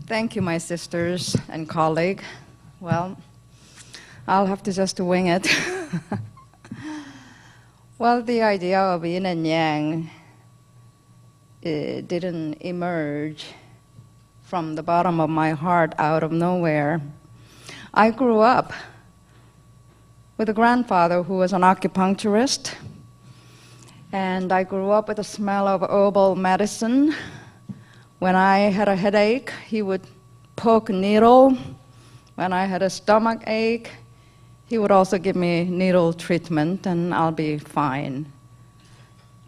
Thank you, my sisters and colleague. Well, I'll have to just wing it. Well, the idea of yin and yang didn't emerge from the bottom of my heart out of nowhere. I grew up with a grandfather who was an acupuncturist, and I grew up with the smell of herbal medicine. When I had a headache, he would poke a needle. When I had a stomach ache, he would also give me needle treatment and I'll be fine.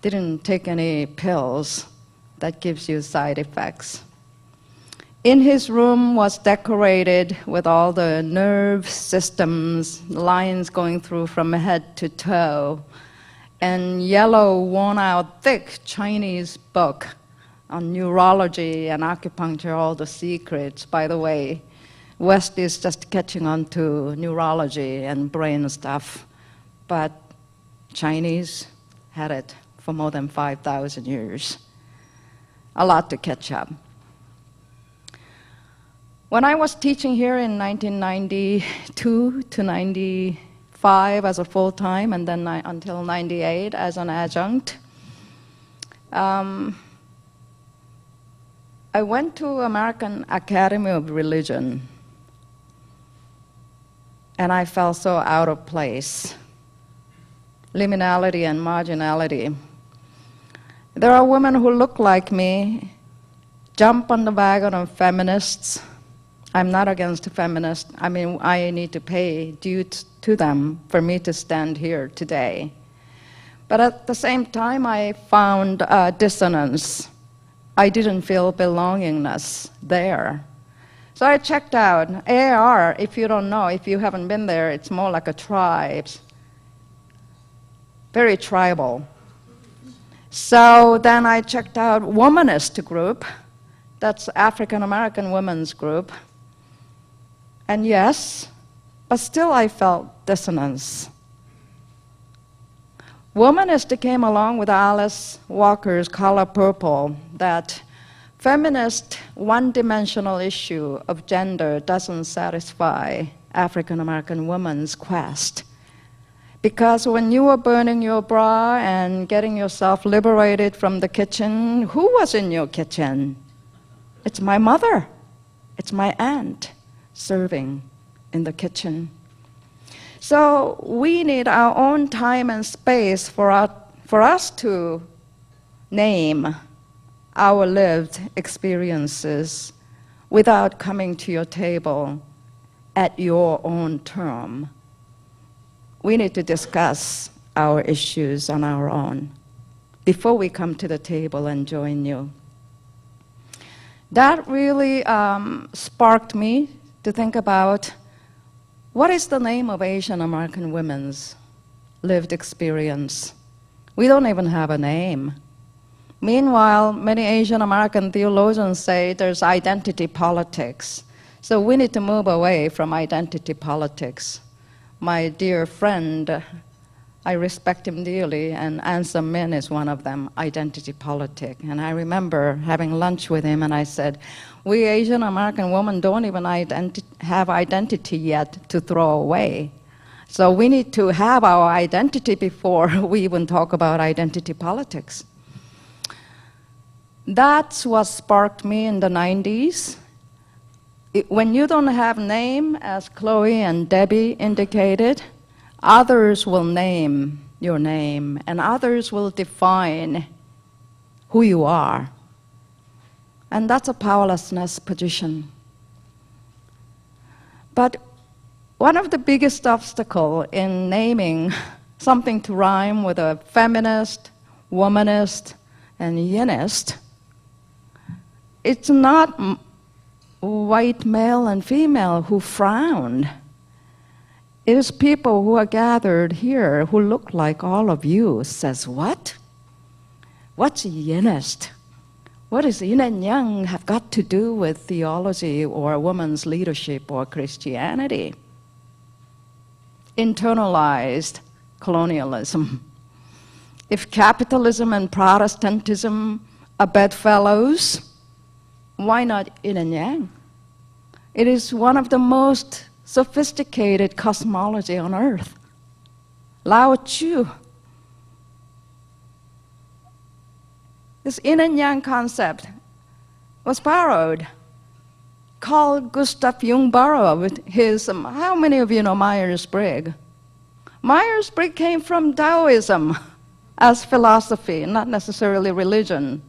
Didn't take any pills that gives you side effects. In his room was decorated with all the nerve systems, lines going through from head to toe, and yellow, worn-out, thick Chinese book on neurology and acupuncture, all the secrets. By the way, West is just catching on to neurology and brain stuff, but Chinese had it for more than 5,000 years. A lot to catch up. When I was teaching here in 1992 to 95 as a full-time, and then until 98 as an adjunct, I went to American Academy of Religion, and I felt so out of place. Liminality and marginality. There are women who look like me, jump on the wagon of feminists. I'm not against feminists. I mean, I need to pay due to them for me to stand here today. But at the same time, I found dissonance. I didn't feel belongingness there. So I checked out. AAR, if you don't know, if you haven't been there, it's more like a tribe. Very tribal. So then I checked out Womanist group. That's African American women's group. And yes, but still I felt dissonance. Womanist came along with Alice Walker's Color Purple, that feminist one-dimensional issue of gender doesn't satisfy African American women's quest. Because when you were burning your bra and getting yourself liberated from the kitchen, who was in your kitchen? It's my mother. It's my aunt serving in the kitchen. So we need our own time and space for us to name our lived experiences without coming to your table at your own term. We need to discuss our issues on our own before we come to the table and join you. That really sparked me to think about what is the name of Asian American women's lived experience. We don't even have a name. Meanwhile, many Asian American theologians say there's identity politics. So we need to move away from identity politics. My dear friend, I respect him dearly, and Ansem Min is one of them, identity politic. And I remember having lunch with him, and I said, we Asian American women don't even have identity yet to throw away. So we need to have our identity before we even talk about identity politics. That's what sparked me in the 90s. When you don't have name, as Chloe and Debbie indicated, others will name your name, and others will define who you are. And that's a powerlessness position. But one of the biggest obstacles in naming something to rhyme with a feminist, womanist, and yinist, it's not white male and female who frown. It is people who are gathered here who look like all of you. Says, what? What's yinist? What does yin and yang have got to do with theology or women's leadership or Christianity? Internalized colonialism. If capitalism and Protestantism are bedfellows, why not yin and yang? It is one of the most sophisticated cosmology on earth. Lao Tzu. This yin and yang concept was borrowed. Carl Gustav Jung borrowed his, how many of you know Myers-Briggs? Myers-Briggs came from Taoism as philosophy, not necessarily religion.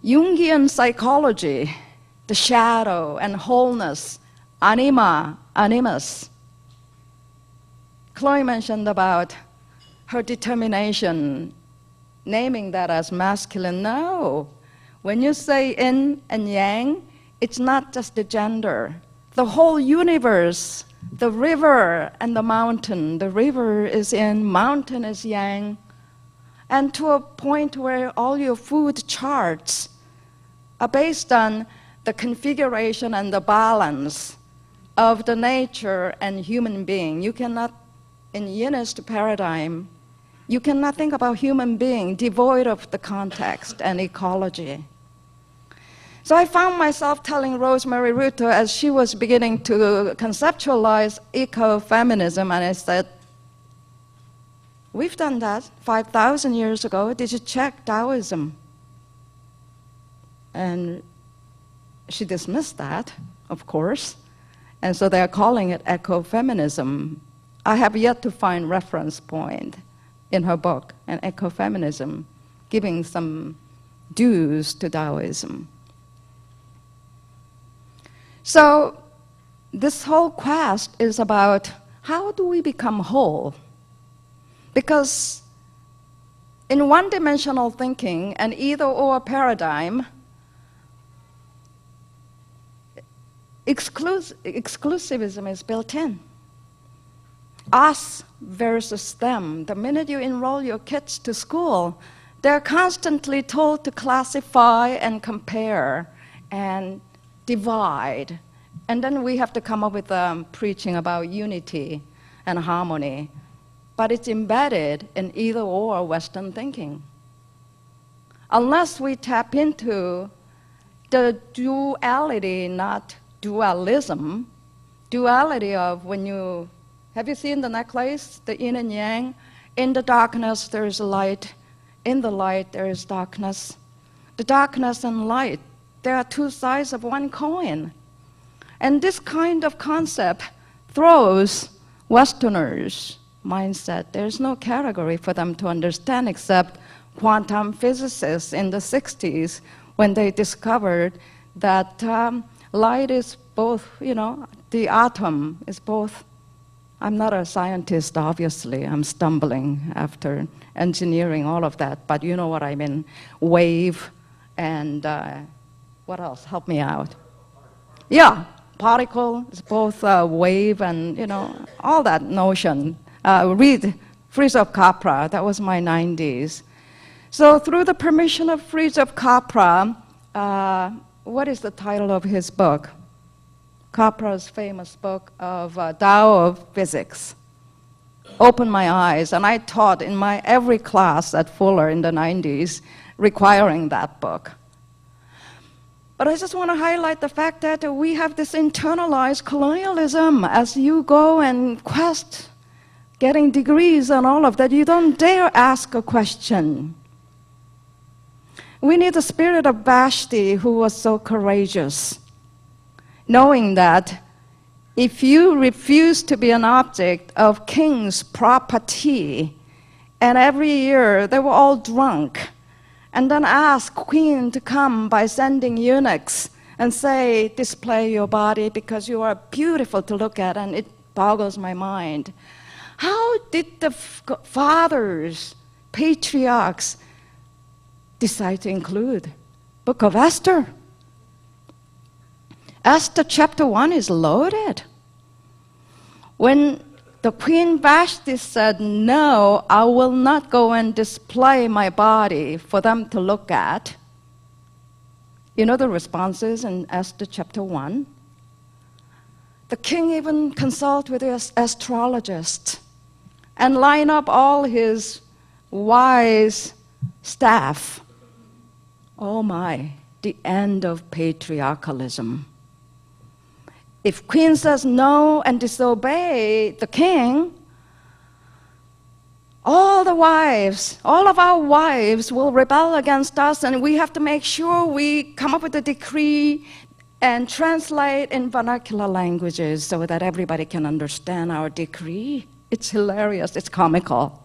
Jungian psychology, the shadow and wholeness, anima, animus. Chloe mentioned about her determination, naming that as masculine. No. When you say yin and yang, it's not just the gender. The whole universe, the river and the mountain. The river is yin, mountain is yang. And to a point where all your food charts are based on the configuration and the balance of the nature and human being. You cannot, in Yinist paradigm, you cannot think about human being devoid of the context and ecology. So I found myself telling Rosemary Ruto as she was beginning to conceptualize ecofeminism, and I said, we've done that 5,000 years ago. Did you check Taoism? And she dismissed that, of course. And so they're calling it ecofeminism. I have yet to find reference point in her book, an ecofeminism, giving some dues to Taoism. So this whole quest is about how do we become whole? Because in one-dimensional thinking, an either-or paradigm, exclusivism is built in. Us versus them. The minute you enroll your kids to school, they're constantly told to classify and compare and divide. And then we have to come up with preaching about unity and harmony. But it's embedded in either-or Western thinking. Unless we tap into the duality, not dualism, duality of when you, have you seen the necklace, the yin and yang? In the darkness there is light, in the light there is darkness. The darkness and light, there are two sides of one coin. And this kind of concept throws Westerners' mindset. There's no category for them to understand except quantum physicists in the 60s when they discovered that light is both, you know, the atom is both. I'm not a scientist, obviously. I'm stumbling after engineering all of that, but you know what I mean. Wave and what else? Help me out. Yeah, particle is both wave and, you know, all that notion. Read Fritjof Capra, that was my 90s. So through the permission of Fritjof Capra, what is the title of his book? Capra's famous book of Tao of Physics. Opened my eyes, and I taught in my every class at Fuller in the 90s, requiring that book. But I just want to highlight the fact that we have this internalized colonialism. As you go and quest, getting degrees and all of that, you don't dare ask a question. We need the spirit of Vashti, who was so courageous, knowing that if you refuse to be an object of king's property, and every year they were all drunk, and then ask queen to come by sending eunuchs and say, display your body because you are beautiful to look at, and it boggles my mind. How did the fathers, patriarchs, decide to include Book of Esther? Esther chapter 1 is loaded. When the Queen Vashti said, no, I will not go and display my body for them to look at. You know the responses in Esther chapter 1? The king even consulted with his astrologist and line up all his wise staff. Oh my, the end of patriarchalism. If queen says no and disobey the king, all of our wives will rebel against us, and we have to make sure we come up with a decree and translate in vernacular languages so that everybody can understand our decree. It's hilarious, it's comical.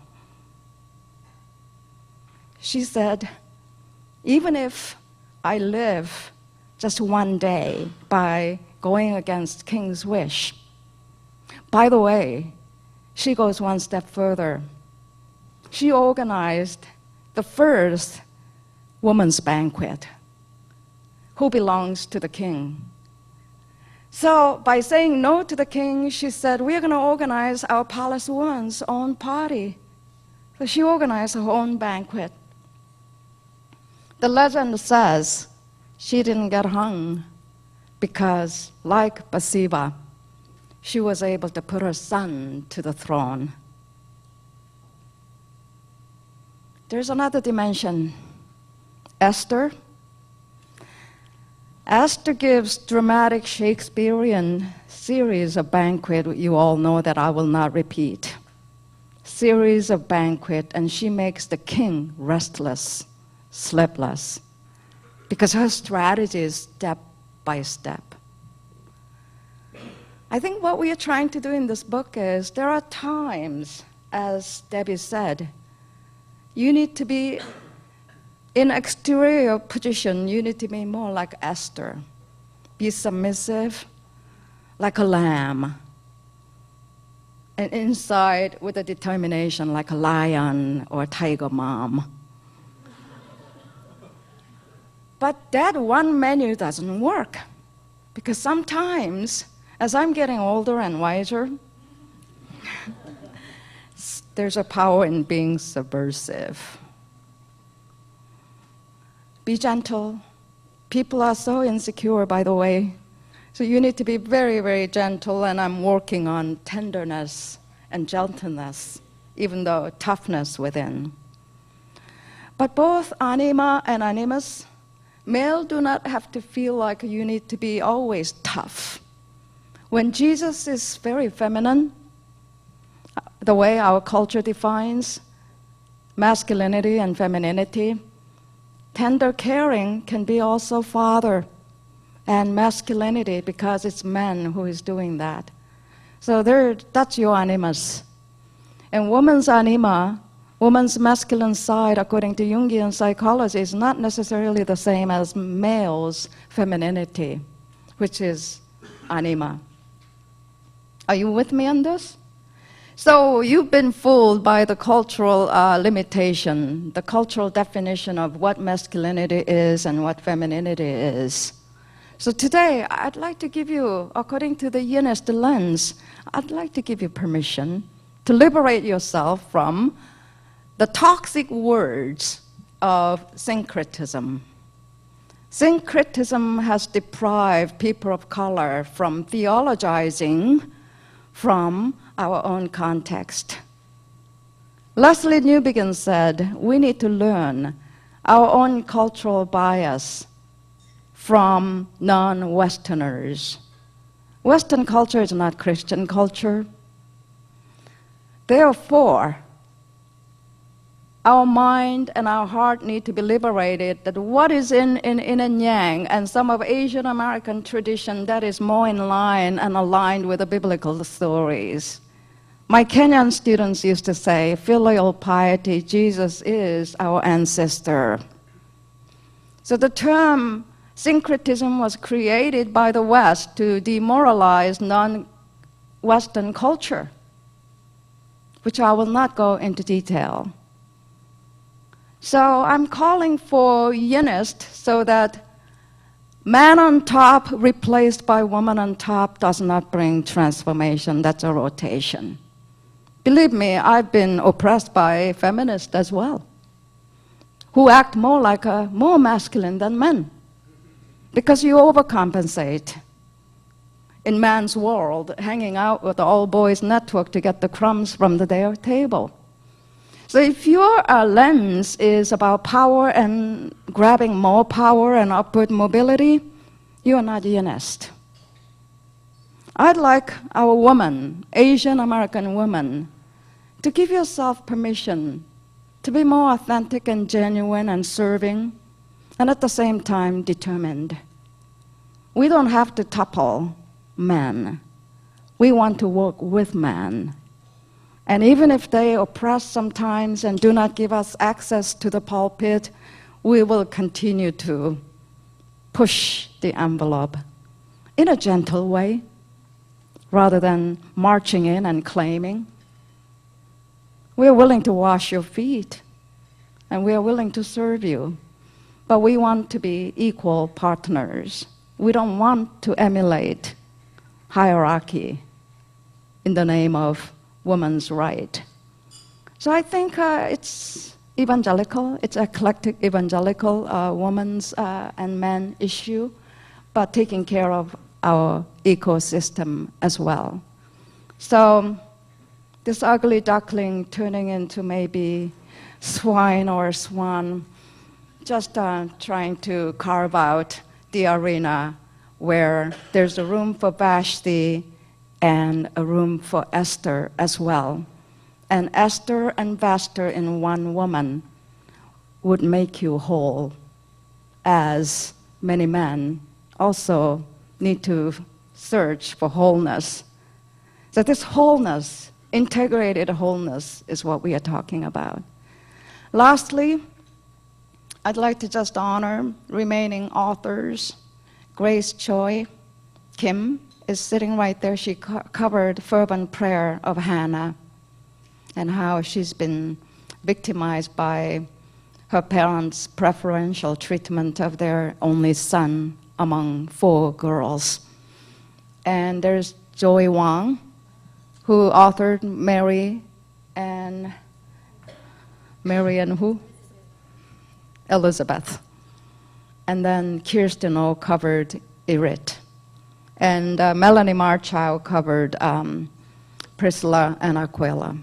She said, even if I live just one day by going against king's wish. By the way, she goes one step further. She organized the first women's banquet. Who belongs to the king? So by saying no to the king, she said, we're going to organize our palace women's own party. So she organized her own banquet. The legend says she didn't get hung because, like Bathsheba, she was able to put her son to the throne. There's another dimension. Esther. Esther gives dramatic Shakespearean series of banquet. You all know that I will not repeat. Series of banquet, and she makes the king restless, sleepless, because her strategy is step by step. I think what we are trying to do in this book is there are times, as Debbie said, you need to be in exterior position, you need to be more like Esther. Be submissive, like a lamb. And inside, with a determination, like a lion or a tiger mom. But that one menu doesn't work. Because sometimes, as I'm getting older and wiser, there's a power in being subversive. Be gentle. People are so insecure, by the way. So you need to be very, very gentle, and I'm working on tenderness and gentleness, even though toughness within. But both anima and animus, male do not have to feel like you need to be always tough. When Jesus is very feminine, the way our culture defines masculinity and femininity, tender caring can be also father and masculinity because it's men who is doing that. So that's your animus. And woman's anima, woman's masculine side, according to Jungian psychology, is not necessarily the same as male's femininity, which is anima. Are you with me on this? So you've been fooled by the cultural limitation, the cultural definition of what masculinity is and what femininity is. So today, I'd like to give you, according to the Yinist lens, I'd like to give you permission to liberate yourself from the toxic words of syncretism. Syncretism has deprived people of color from theologizing from our own context. Leslie Newbigin said, we need to learn our own cultural bias from non-Westerners. Western culture is not Christian culture. Therefore, our mind and our heart need to be liberated that what is in and yang and some of Asian American tradition that is more in line and aligned with the biblical stories. My Kenyan students used to say, filial piety, Jesus is our ancestor. So the term syncretism was created by the West to demoralize non-Western culture, which I will not go into detail. So I'm calling for Yinist so that man on top replaced by woman on top does not bring transformation. That's a rotation. Believe me, I've been oppressed by feminists as well, who act more masculine than men, because you overcompensate in man's world, hanging out with the all-boys network to get the crumbs from their table. So if your lens is about power and grabbing more power and upward mobility, you are not Yinist. I'd like our women, Asian American women, to give yourself permission to be more authentic and genuine and serving, and at the same time determined. We don't have to topple men. We want to work with men. And even if they oppress sometimes and do not give us access to the pulpit, we will continue to push the envelope in a gentle way, rather than marching in and claiming. We are willing to wash your feet, and we are willing to serve you, but we want to be equal partners. We don't want to emulate hierarchy in the name of women's right. So I think it's evangelical, it's eclectic evangelical women's and men issue, but taking care of our ecosystem as well. So this ugly duckling turning into maybe swine or swan, just trying to carve out the arena where there's a room for Vashti and a room for Esther as well. And Esther and Vashti in one woman would make you whole, as many men also need to search for wholeness. So this wholeness, integrated wholeness, is what we are talking about. Lastly, I'd like to just honor remaining authors. Grace Choi Kim is sitting right there. She covered fervent prayer of Hannah and how she's been victimized by her parents' preferential treatment of their only son among 4 girls. And there's Joy Wang, who authored Mary and who? Elizabeth. And then Kirsten O covered Irit. And Melanie Marchow covered Priscilla and Aquila.